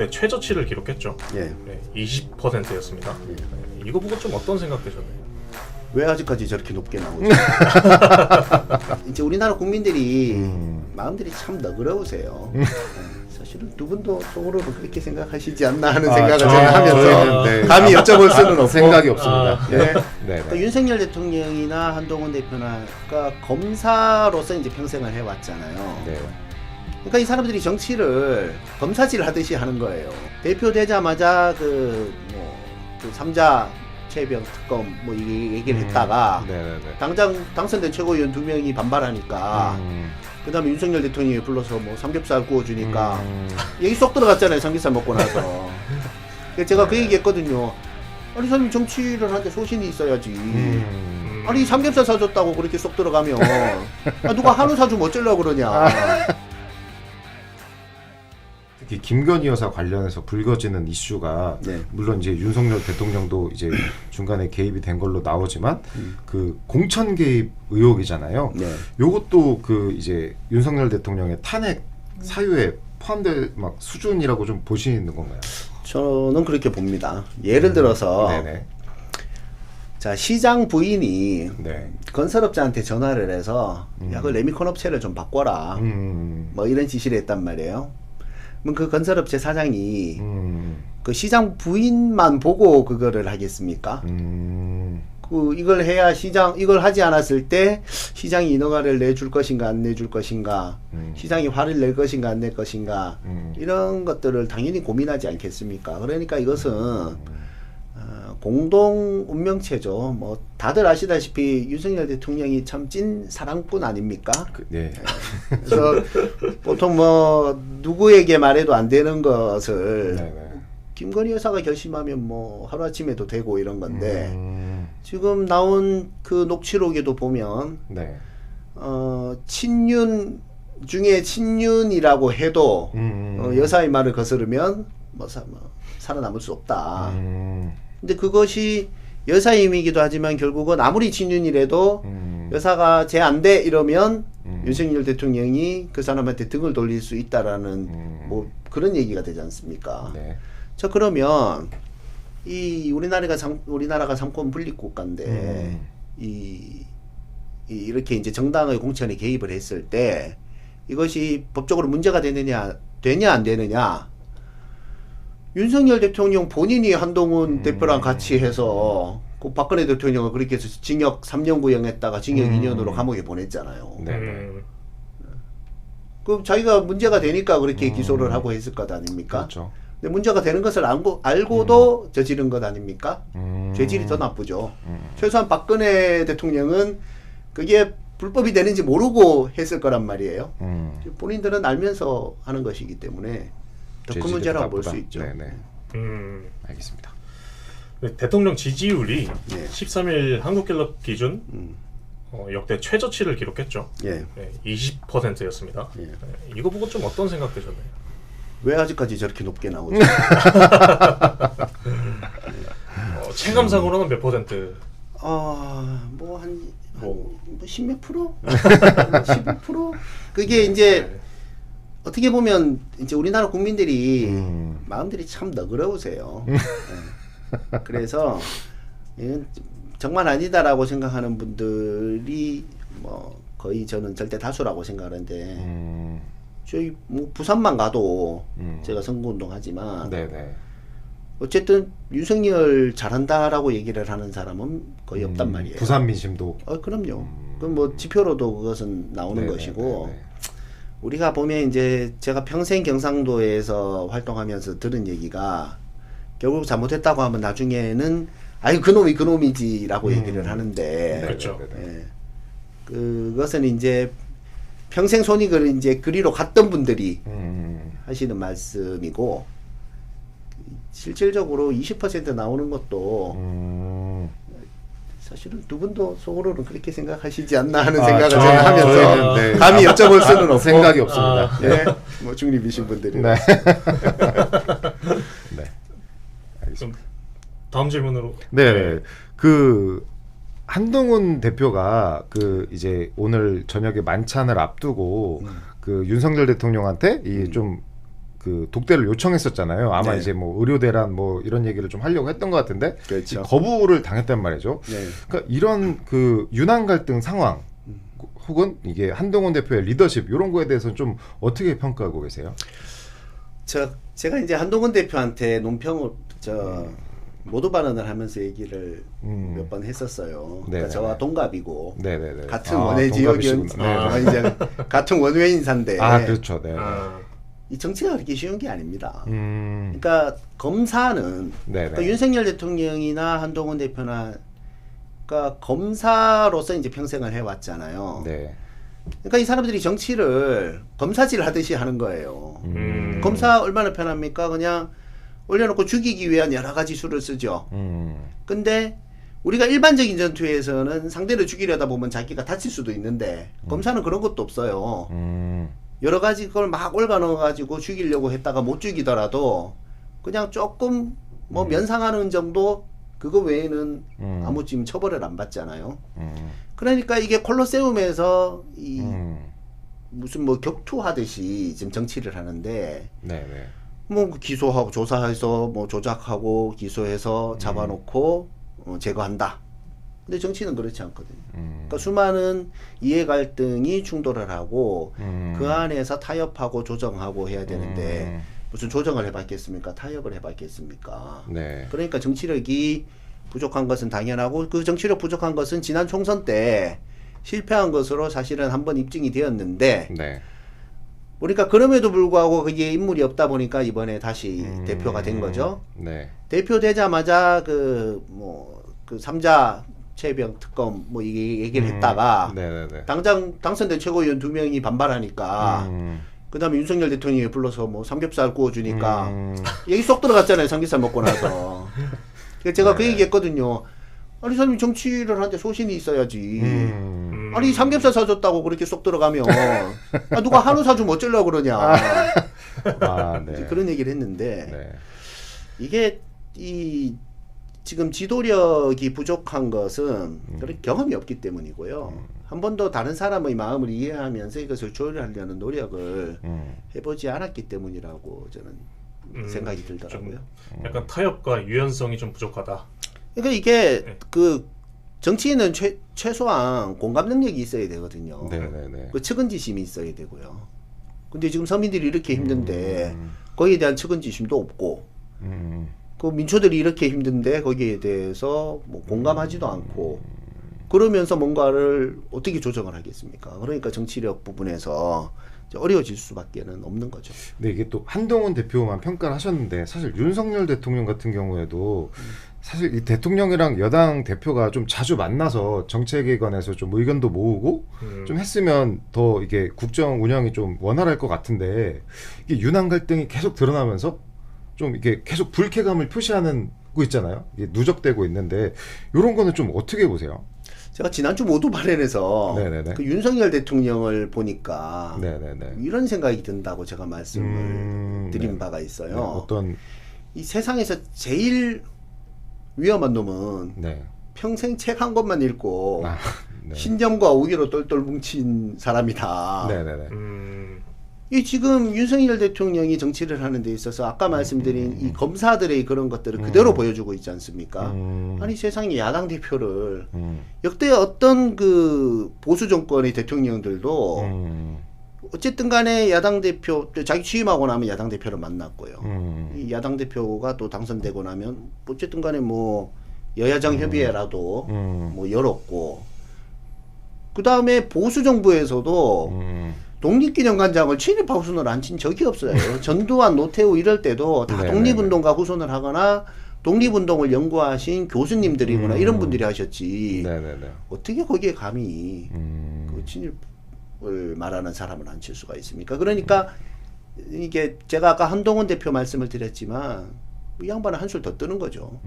역대 최저치를 기록했죠. 예. 네, 20%였습니다. 이거 보고 좀 어떤 생각 드셨나요? 왜 아직까지 저렇게 높게 나오죠? 이제 우리나라 국민들이 마음들이 참 너그러우세요. 사실은 두 분도 속으로는 그렇게 생각하시지 않나 하는 생각을 제가 하면서 네. 감히 여쭤볼 수는 없고 생각이 없습니다. 예. 네. 그러니까 윤석열 대통령이나 한동훈 대표나 그러니까 검사로서 이제 평생을 해왔잖아요. 네. 그러니까 이 사람들이 정치를 검사질 하듯이 하는 거예요. 대표 되자마자 그 3자 최병 특검 뭐 이게 얘기를 했다가 네네네. 당장 당선된 최고위원 2명이 반발하니까 그다음에 윤석열 대통령이 불러서 뭐 삼겹살 구워주니까 얘기 쏙 들어갔잖아요. 삼겹살 먹고 나서. 그래서 제가 그 얘기했거든요. 아니 사람이 정치를 하는데 소신이 있어야지. 아니 삼겹살 사줬다고 그렇게 쏙 들어가면 누가 한우 사주면 어쩌려고 그러냐. 특히 김건희 여사 관련해서 불거지는 이슈가 네. 물론 이제 윤석열 대통령도 이제 중간에 개입이 된 걸로 나오지만 그 공천 개입 의혹이잖아요. 네. 요것도 그 이제 윤석열 대통령의 탄핵 사유에 포함될 막 수준이라고 좀 보시는 건가요? 저는 그렇게 봅니다. 예를 들어서 네네. 자 시장 부인이 네. 건설업자한테 전화를 해서 야 그 레미콘 업체를 좀 바꿔라 뭐 이런 지시를 했단 말이에요. 그럼 그 건설업체 사장이 그 시장 부인만 보고 그거를 하겠습니까? 그 이걸 해야 이걸 하지 않았을 때 시장이 인허가를 내줄 것인가 안 내줄 것인가, 시장이 화를 낼 것인가 안 낼 것인가 이런 것들을 당연히 고민하지 않겠습니까? 그러니까 이것은 공동 운명체죠. 뭐 다들 아시다시피 윤석열 대통령이 참 찐 사랑꾼 아닙니까? 네. 그래서 보통 뭐 누구에게 말해도 안 되는 것을 네네. 김건희 여사가 결심하면 뭐 하루아침에도 되고 이런 건데 지금 나온 그 녹취록에도 보면 네. 친윤 중에 친윤이라고 해도 여사의 말을 거스르면 뭐 살아남을 수 없다. 근데 그것이 여사의 힘이기도 하지만 결국은 아무리 친윤이라도 여사가 쟤 안 돼 이러면 윤석열 대통령이 그 사람한테 등을 돌릴 수 있다라는 뭐 그런 얘기가 되지 않습니까? 네. 자 그러면 이 우리나라가 삼권 분립 국가인데 이렇게 이제 정당의 공천에 개입을 했을 때 이것이 법적으로 문제가 되냐 안 되느냐? 윤석열 대통령 본인이 한동훈 대표랑 같이 해서 그 박근혜 대통령을 그렇게 해서 징역 3년 구형했다가 징역 2년으로 감옥에 보냈잖아요. 네. 그럼 자기가 문제가 되니까 그렇게 기소를 하고 했을 것 아닙니까? 그렇죠. 근데 문제가 되는 것을 알고도 저지른 것 아닙니까? 죄질이 더 나쁘죠. 최소한 박근혜 대통령은 그게 불법이 되는지 모르고 했을 거란 말이에요. 본인들은 알면서 하는 것이기 때문에 더 큰 문제라고 볼 수 있죠. 네네. 알겠습니다. 대통령 지지율이 네. 13일 한국갤럽 기준 역대 최저치를 기록했죠. 예. 네, 20%였습니다. 예. 네, 이거 보고 좀 어떤 생각 드셨나요? 왜 아직까지 저렇게 높게 나오죠? 체감상으로는 몇 퍼센트? 뭐 10몇 프로? 15%? 그게 이제 어떻게 보면 이제 우리나라 국민들이 마음들이 참 너그러우세요. 네. 그래서 이건 정말 아니다라고 생각하는 분들이 뭐 거의 저는 절대 다수라고 생각하는데 저희 뭐 부산만 가도 제가 선거운동 하지만 네네. 어쨌든 윤석열 잘한다라고 얘기를 하는 사람은 거의 없단 말이에요. 부산 민심도. 그럼요. 그럼 뭐 지표로도 그것은 나오는 네네, 것이고 네네. 우리가 보면 이제 제가 평생 경상도에서 활동하면서 들은 얘기가 결국 잘못했다고 하면 나중에는 아유 그놈이지라고 얘기를 하는데 그렇죠. 예. 그것은 이제 평생 손익을 이제 그리로 갔던 분들이 하시는 말씀이고 실질적으로 20% 나오는 것도 사실은 두 분도 속으로는 그렇게 생각하시지 않나 하는 생각을 제가 하면서 네. 감히 여쭤볼 수는 없고 생각이 없습니다. 네. 뭐 중립이신 분들이 네. 네. 알겠습니다. 다음 질문으로. 네. 그 한동훈 대표가 그 이제 오늘 저녁에 만찬을 앞두고 그 윤석열 대통령한테 이 좀 그 독대를 요청했었잖아요. 아마 네. 이제 뭐 의료 대란 뭐 이런 얘기를 좀 하려고 했던 것 같은데 그렇죠. 거부를 당했단 말이죠. 네. 그러니까 이런 그 윤한 갈등 상황 혹은 이게 한동훈 대표의 리더십 이런 거에 대해서는 좀 어떻게 평가하고 계세요? 제가 이제 한동훈 대표한테 논평을 모두 발언을 하면서 얘기를 몇 번 했었어요. 그러니까 네네네. 저와 동갑이고 네네네. 같은 아, 원외 지역이었 동갑이시구나. 이제 같은 원외 인사인데 아 그렇죠. 네. 이 정치가 그렇게 쉬운 게 아닙니다. 음. 그러니까 검사는 네네. 그러니까 윤석열 대통령이나 한동훈 대표나 그러니까 검사로서 이제 평생을 해왔잖아요. 네. 그러니까 이 사람들이 정치를 검사질 하듯이 하는 거예요. 검사 얼마나 편합니까? 그냥 올려놓고 죽이기 위한 여러 가지 수를 쓰죠. 근데 우리가 일반적인 전투에서는 상대를 죽이려다 보면 자기가 다칠 수도 있는데 검사는 그런 것도 없어요. 여러 가지 그걸 막 얽아 넣어가지고 죽이려고 했다가 못 죽이더라도 그냥 조금 뭐 면상하는 정도 그거 외에는 아무 지금 처벌을 안 받잖아요. 그러니까 이게 콜로세움에서 이 무슨 뭐 격투하듯이 지금 정치를 하는데 네네. 뭐 기소하고 조사해서 뭐 조작하고 기소해서 잡아놓고 제거한다. 근데 정치는 그렇지 않거든요. 그러니까 수많은 이해 갈등이 충돌을 하고 그 안에서 타협하고 조정하고 해야 되는데 무슨 조정을 해봤겠습니까? 타협을 해봤겠습니까? 네. 그러니까 정치력이 부족한 것은 당연하고 그 정치력 부족한 것은 지난 총선 때 실패한 것으로 사실은 한번 입증이 되었는데 네. 그러니까 그럼에도 불구하고 그게 인물이 없다 보니까 이번에 다시 대표가 된 거죠. 네. 대표되자마자 그 3자 최병 특검 뭐 이게 얘기를 했다가 네네네. 당장 당선된 최고위원 2명이 반발하니까 그다음에 윤석열 대통령이 불러서 뭐 삼겹살 구워주니까 얘기 쏙 들어갔잖아요. 삼겹살 먹고 나서. 그래서 제가 그 얘기했거든요. 아니 사람이 정치를 하는데 소신이 있어야지. 아니 삼겹살 사줬다고 그렇게 쏙 들어가면 누가 한우 사주면 어쩌려고 그러냐. 아, 네. 이제 그런 얘기를 했는데 네. 이게 이 지금 지도력이 부족한 것은 그런 경험이 없기 때문이고요. 한 번도 다른 사람의 마음을 이해하면서 이것을 조율하려는 노력을 해보지 않았기 때문이라고 저는 생각이 들더라고요. 좀 약간 타협과 유연성이 좀 부족하다. 그러니까 이게 네. 그 정치인은 최소한 공감 능력이 있어야 되거든요. 네네네. 그 측은지심이 있어야 되고요. 근데 지금 서민들이 이렇게 힘든데 거기에 대한 측은지심도 없고 그 민초들이 이렇게 힘든데 거기에 대해서 뭐 공감하지도 않고 그러면서 뭔가를 어떻게 조정을 하겠습니까? 그러니까 정치력 부분에서 이제 어려워질 수밖에는 없는 거죠. 근데 이게 또 한동훈 대표만 평가를 하셨는데 사실 윤석열 대통령 같은 경우에도 사실 이 대통령이랑 여당 대표가 좀 자주 만나서 정책에 관해서 좀 의견도 모으고 좀 했으면 더 이게 국정 운영이 좀 원활할 것 같은데 이게 윤한 갈등이 계속 드러나면서 좀 이게 계속 불쾌감을 표시하는 거 있잖아요. 이게 누적되고 있는데 이런 거는 좀 어떻게 보세요? 제가 지난주 모두 발언에서 네네네. 그 윤석열 대통령을 보니까 네네네. 이런 생각이 든다고 제가 말씀을 드린 네. 바가 있어요. 네, 어떤 이 세상에서 제일 위험한 놈은 네. 평생 책 한 권만 읽고 아, 네. 신념과 오기로 똘똘 뭉친 사람이다. 네네네. 이 지금 윤석열 대통령이 정치를 하는 데 있어서 아까 말씀드린 이 검사들의 그런 것들을 그대로 보여주고 있지 않습니까? 아니 세상에 야당 대표를 역대 어떤 그 보수 정권의 대통령들도 어쨌든 간에 야당 대표 자기 취임하고 나면 야당 대표를 만났고요. 이 야당 대표가 또 당선되고 나면 어쨌든 간에 뭐 여야정 협의회라도 뭐 열었고 그 다음에 보수 정부에서도 독립기념관장을 친일파 후손을 안 친 적이 없어요. 전두환, 노태우 이럴 때도 다 네네네. 독립운동가 후손을 하거나 독립운동을 연구하신 교수님들이거나 이런 분들이 하셨지. 네네네. 어떻게 거기에 감히 그 친일을 말하는 사람을 안 칠 수가 있습니까? 그러니까 이게 제가 아까 한동훈 대표 말씀을 드렸지만 이 양반은 한술 더 뜨는 거죠.